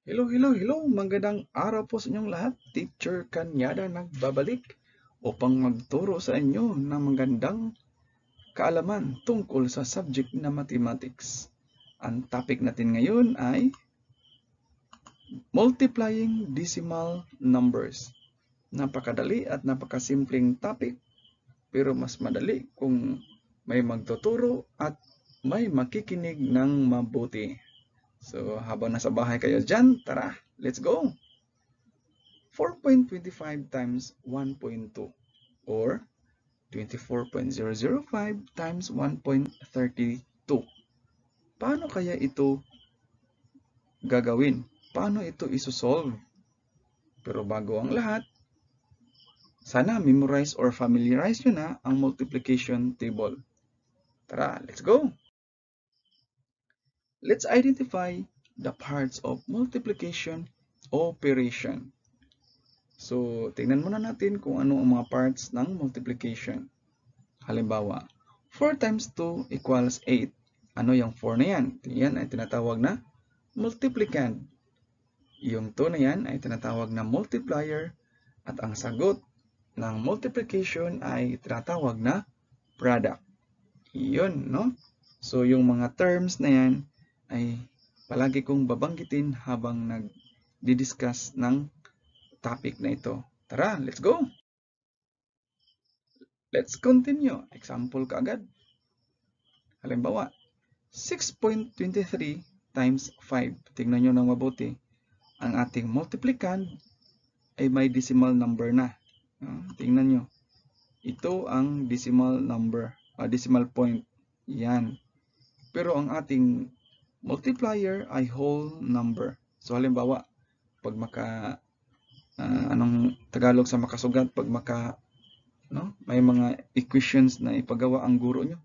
Hello, hello, hello! Magandang araw po sa inyong lahat. Teacher Kanyada nagbabalik upang magturo sa inyo ng magandang kaalaman tungkol sa subject na mathematics. Ang topic natin ngayon ay multiplying decimal numbers. Napakadali at napakasimpleng topic, pero mas madali kung may magtuturo at may makikinig ng mabuti. So, habang nasa bahay kayo dyan, tara, let's go! 4.25 times 1.2 or 24.005 times 1.32. Paano kaya ito gagawin? Paano ito isosolve? Pero bago ang lahat, sana memorize or familiarize nyo na ang multiplication table. Tara, let's go! Let's identify the parts of multiplication operation. So, tingnan muna natin kung ano ang mga parts ng multiplication. Halimbawa, 4 times 2 equals 8. Ano yung 4 na yan? Yan ay tinatawag na multiplicand. Yung 2 na yan ay tinatawag na multiplier. At ang sagot ng multiplication ay tinatawag na product. Yun, no? So, yung mga terms na yan ay palagi kong babanggitin habang nag-discuss ng topic na ito. Tara, let's go! Let's continue. Example kaagad. Halimbawa, 6.23 times 5. Tingnan nyo ng mabuti. Ang ating multiplicand ay may decimal number na. Tingnan nyo. Ito ang decimal number, decimal point. Yan. Pero ang ating multiplier ay whole number. So halimbawa, pag anong Tagalog sa makasugat, pag may mga equations na ipagawa ang guro nyo.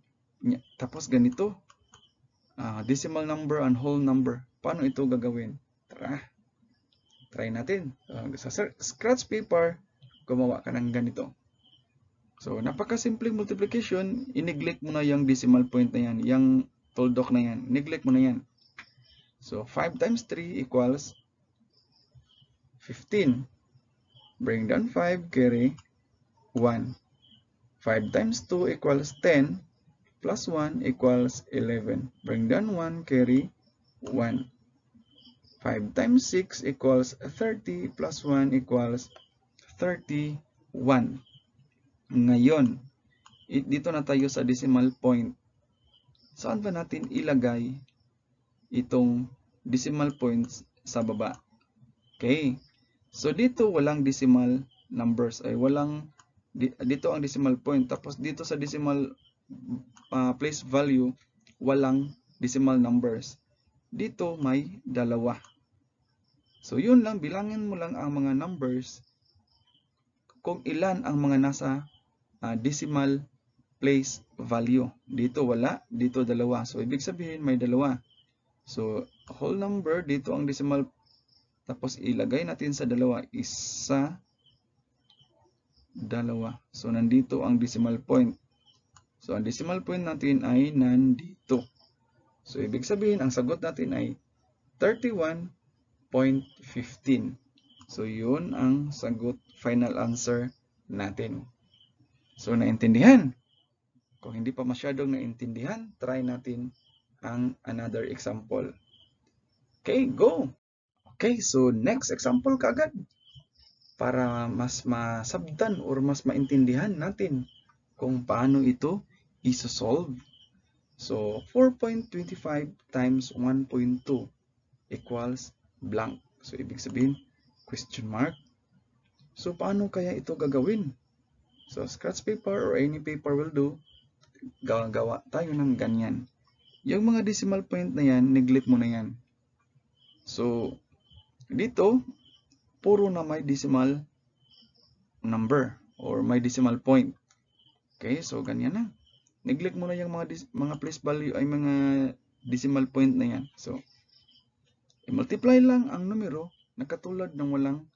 Tapos ganito, decimal number and whole number. Paano ito gagawin? Tara, try natin. Sa scratch paper, gumawa ka ng ganito. So, napakasimpleng multiplication, i-neglect mo na yung decimal point na yan, yung tuldok na yan. Neglect mo na yan. So, 5 times 3 equals 15. Bring down 5, carry 1. 5 times 2 equals 10. Plus 1 equals 11. Bring down 1, carry 1. 5 times 6 equals 30 plus 1 equals 31. Ngayon, dito na tayo sa decimal point. Saan ba natin ilagay itong decimal points sa baba? Okay. So, dito walang decimal numbers. Dito ang decimal point. Tapos dito sa decimal place value, walang decimal numbers. Dito may dalawa. So, yun lang. Bilangin mo lang ang mga numbers kung ilan ang mga nasa decimal place value. Dito wala, dito dalawa. So, ibig sabihin may dalawa. So, whole number, dito ang decimal. Tapos, ilagay natin sa dalawa. Isa, dalawa. So, nandito ang decimal point. So, ang decimal point natin ay nandito. So, ibig sabihin, ang sagot natin ay 31.15. So, yun ang sagot, final answer natin. So, naintindihan? Kung hindi pa masyadong naintindihan, try natin ang another example. Okay, go! Okay, so next example kaagad. Para mas masabdan or mas maintindihan natin kung paano ito isosolve. So, 4.25 times 1.2 equals blank. So, ibig sabihin, question mark. So, paano kaya ito gagawin? So, scratch paper or any paper will do. Gawa tayo ng ganyan. Yung mga decimal point na yan, neglect mo na yan. So, dito, puro na may decimal number or may decimal point. Okay, so ganyan na. Neglect mo na yung mga place value ay mga decimal point na yan. So, i-multiply lang ang numero na katulad ng walang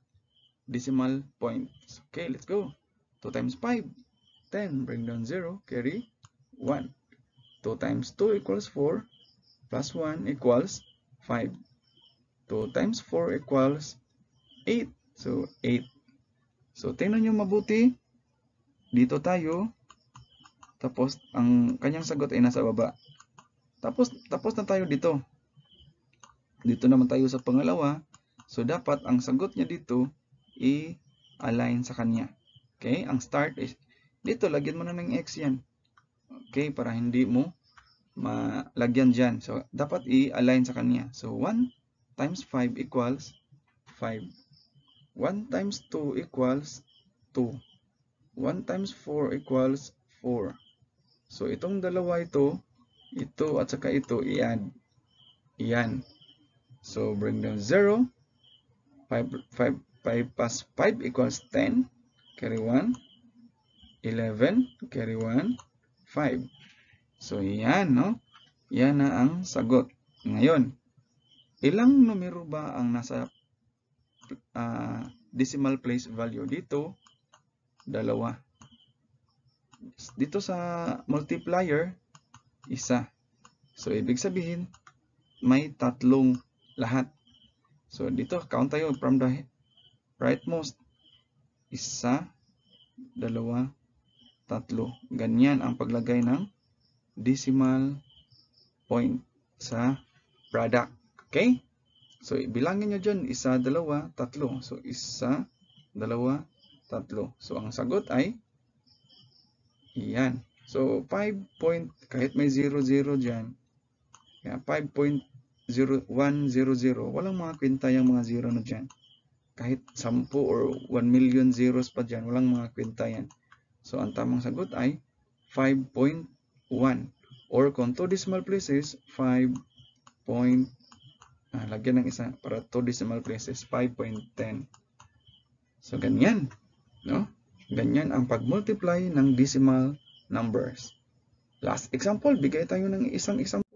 decimal points. Okay, let's go. 2 times 5, 10. Bring down 0, carry 1. 2 times 2 equals 4, plus 1 equals 5. 2 times 4 equals 8. So, 8. So, tingnan nyo mabuti. Dito tayo. Tapos, ang kanyang sagot ay nasa baba. Tapos na tayo dito. Dito naman tayo sa pangalawa. So, dapat ang sagot niya dito i-align sa kanya. Okay? Ang start is, dito, lagyan mo na ng x yan. Okay? Para hindi mo malagyan dyan. So, dapat i-align sa kanya. So, 1 times 5 equals 5. 1 times 2 equals 2. 1 times 4 equals 4. So, itong dalawa ito at saka ito, i-add. Iyan. So, bring down 0. 5 plus 5 equals 10. Carry 1. 11. Carry 1. 5. So, yan, no? Yan na ang sagot. Ngayon, ilang numero ba ang nasa decimal place value? Dito, 2. Dito sa multiplier, 1. So, ibig sabihin, may 3 lahat. So, dito, count tayo from the rightmost. 1, 2, 3. Ganyan ang paglagay ng decimal point sa product. Okay? So, ibilangin nyo dyan, 1, 2, 3. So, 1, 2, 3. So, ang sagot ay, iyan. So, 5 point, kahit may 0, 0 dyan, 5.0100, walang mga kwenta yung mga 0 na dyan. Kahit 10 or 1 million zeros pa dyan, walang mga kwenta yan. So, ang tamang sagot ay 5.1. Or kung 2 decimal places, 5. Lagyan ng isa para 2 decimal places, 5.10. So, ganyan. No? Ganyan ang pag-multiply ng decimal numbers. Last example, bigay tayo ng isang example.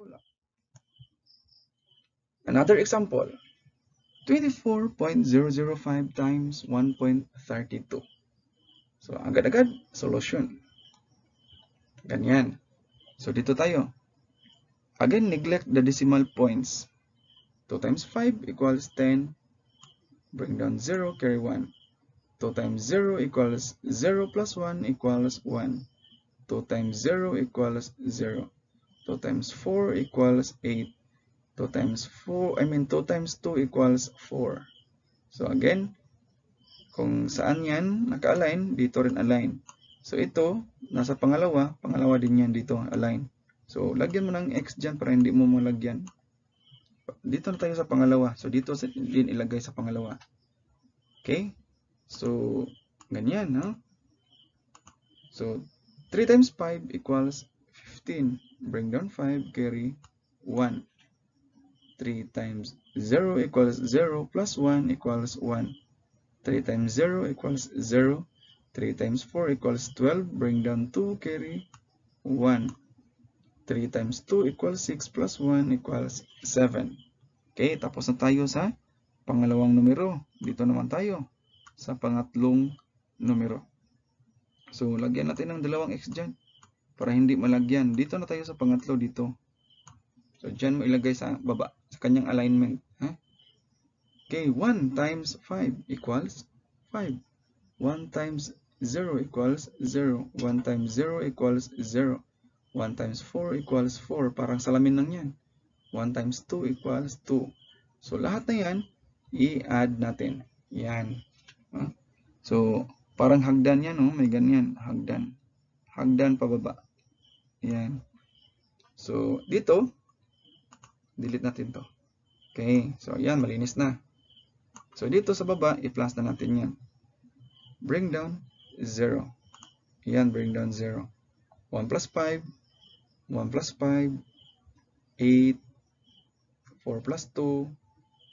Another example, 24.005 times 1.32. So, agad-agad, solution. Ganyan. So, dito tayo. Again, neglect the decimal points. 2 times 5 equals 10. Bring down 0, carry 1. 2 times 0 equals 0 plus 1 equals 1. 2 times 0 equals 0. 2 times 4 equals 8. 2 times 2 equals 4. So again, kung saan yan naka-align, dito rin align. So ito, nasa pangalawa din yan dito align. So lagyan mo ng x dyan para hindi mo malagyan. Dito na tayo sa pangalawa. So dito din ilagay sa pangalawa. Okay? So, ganyan, no? So, 3 times 5 equals 15. Bring down 5, carry 1. 3 times 0 equals 0 plus 1 equals 1. 3 times 0 equals 0. 3 times 4 equals 12. Bring down 2, carry 1. 3 times 2 equals 6 plus 1 equals 7. Okay, tapos na tayo sa pangalawang numero. Dito naman tayo sa pangatlong numero. So, lagyan natin ng dalawang x dyan para hindi malagyan. Dito na tayo sa pangatlo dito. So, dyan mo ilagay sa baba, sa kanyang alignment. Okay, 1 times 5 equals 5. 1 times 0 equals 0. 1 times 0 equals 0. 1 times 4 equals 4. Parang salamin lang yan. 1 times 2 equals 2. So, lahat na yan, i-add natin. Yan. So, parang hagdan yan, may ganyan. Hagdan. Hagdan pababa. Yan. So, dito, delete natin to. Okay. So, yan. Malinis na. So, dito sa baba, i-plus na natin yan. Bring down 0. Yan, bring down 0. 1 plus 5. 1 plus 5. 8. 4 plus 2.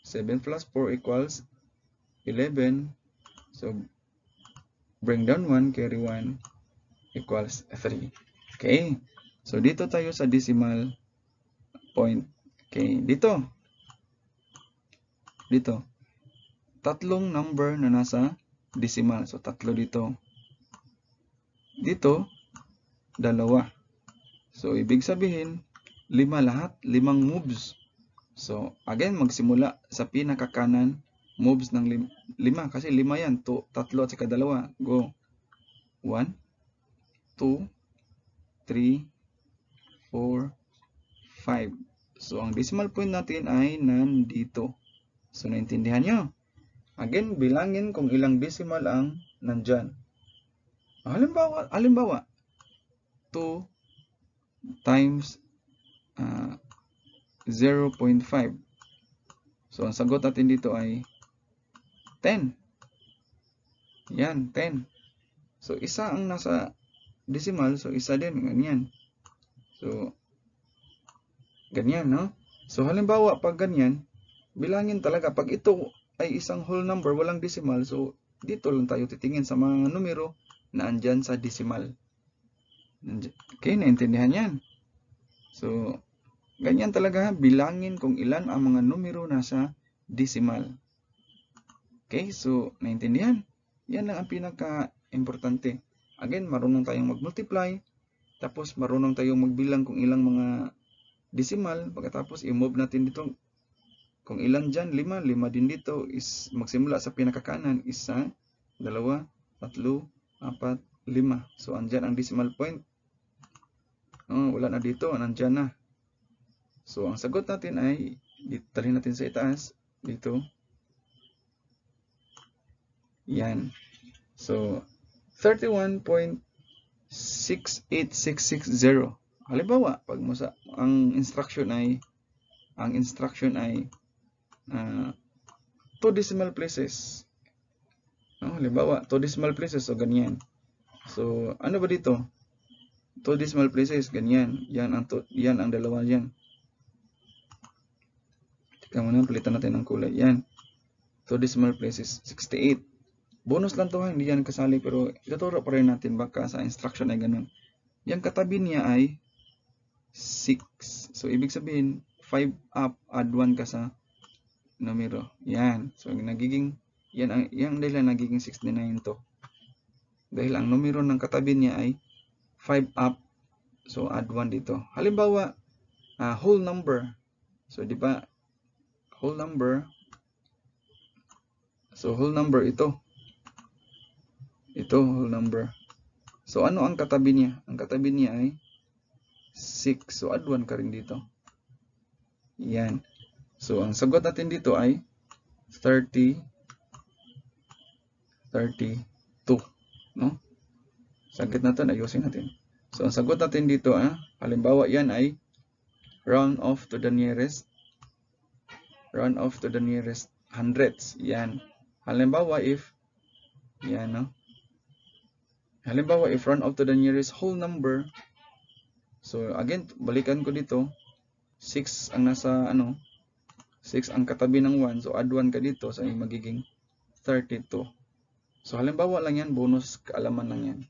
7 plus 4 equals 11. So, bring down 1, carry 1 equals 3. Okay. So, dito tayo sa decimal point. Okay. Dito. Tatlong number na nasa decimal. So, tatlo dito. Dito, 2. So, ibig sabihin, 5 lahat. 5 moves. So, again, magsimula sa pinakakanan, moves ng 5 kasi 5 yan, 3 at saka 2. Go. 1, 2, 3, 4, 5. So, ang decimal point natin ay nandito. So, naintindihan nyo? Again, bilangin kung ilang decimal ang nandyan. Halimbawa, 2 times 0.5. So, ang sagot natin dito ay 10. Yan, 10. So, isa ang nasa decimal. So, isa din. Ganyan. So, ganyan, no? So, halimbawa, pag ganyan, bilangin talaga. Pag ito ay isang whole number, walang decimal. So, dito lang tayo titingin sa mga numero na andyan sa decimal. Okay, naintindihan yan. So, ganyan talaga, bilangin kung ilan ang mga numero nasa decimal. Okay, so, naintindihan? Yan lang ang pinaka-importante. Again, marunong tayong mag-multiply. Tapos, marunong tayong magbilang kung ilang mga decimal. Pagkatapos, i-move natin dito. Kung ilan dyan, 5. 5 din dito. Is magsimula sa pinakakanan. 1, 2, 3, 4, 5. So, andyan ang decimal point. Wala na dito. Nandyan na. So, ang sagot natin ay, talhin natin sa itaas. Dito. Yan. So, 31.68660. Halimbawa, pag ang instruction ay 2 decimal places. Halimbawa, 2 decimal places. So, ganyan. So, ano ba dito? 2 decimal places. Ganyan. Yan ang dalawa yan. Tingnan mo na, palitan natin ng kulay. Yan. 2 decimal places. 68. Bonus lang to ha, hindi yan kasali, pero ituturo pa rin natin baka sa instruction ay ganun. Yung katabi niya ay 6. So, ibig sabihin, 5 up, add 1 ka sa numero. Yan. So, nagiging, yan dahil nagiging 69 to. Dahil ang numero ng katabi niya ay 5 up. So, add 1 dito. Halimbawa, whole number. So, di ba, whole number. So, whole number ito. Ito, whole number. So, ano ang katabi niya? Ang katabi niya ay 6. So, add 1 ka rin dito. Yan. So, ang sagot natin dito ay 32. No? Saglit natin, ayusin natin. So, ang sagot natin dito, halimbawa, yan ay round off to the nearest hundreds. Yan. Halimbawa, if round off to the nearest whole number, so again, balikan ko dito, 6 ang nasa 6 ang katabi ng 1, so add 1 ka dito, so ay magiging 32. So halimbawa lang yan, bonus kaalaman lang yan.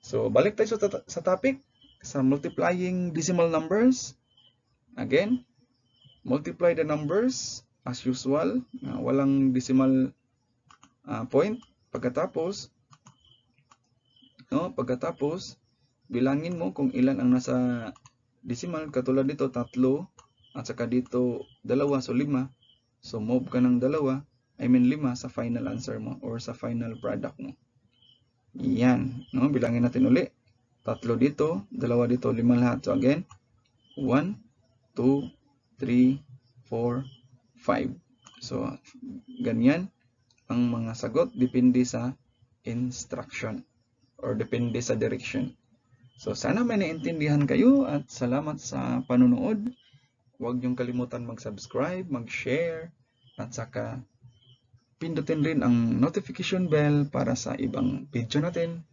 So balik tayo sa topic, sa multiplying decimal numbers. Again, multiply the numbers as usual, walang decimal point. Pagkatapos, bilangin mo kung ilan ang nasa decimal. Katulad dito, 3 at saka dito 2, so 5. So move ka ng 5 sa final answer mo or sa final product mo. Yan, bilangin natin uli. 3 dito, 2 dito, 5 lahat. So again, 1, 2, 3, 4, 5. So ganyan ang mga sagot, depende sa instruction or depende sa direction. So, sana may naintindihan kayo at salamat sa panonood. Huwag niyong kalimutan mag-subscribe, mag-share, at saka pindutin rin ang notification bell para sa ibang video natin.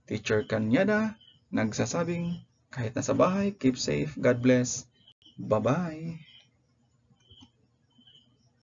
Teacher Kanyada, nagsasabing, kahit nasa bahay, keep safe, God bless, bye-bye!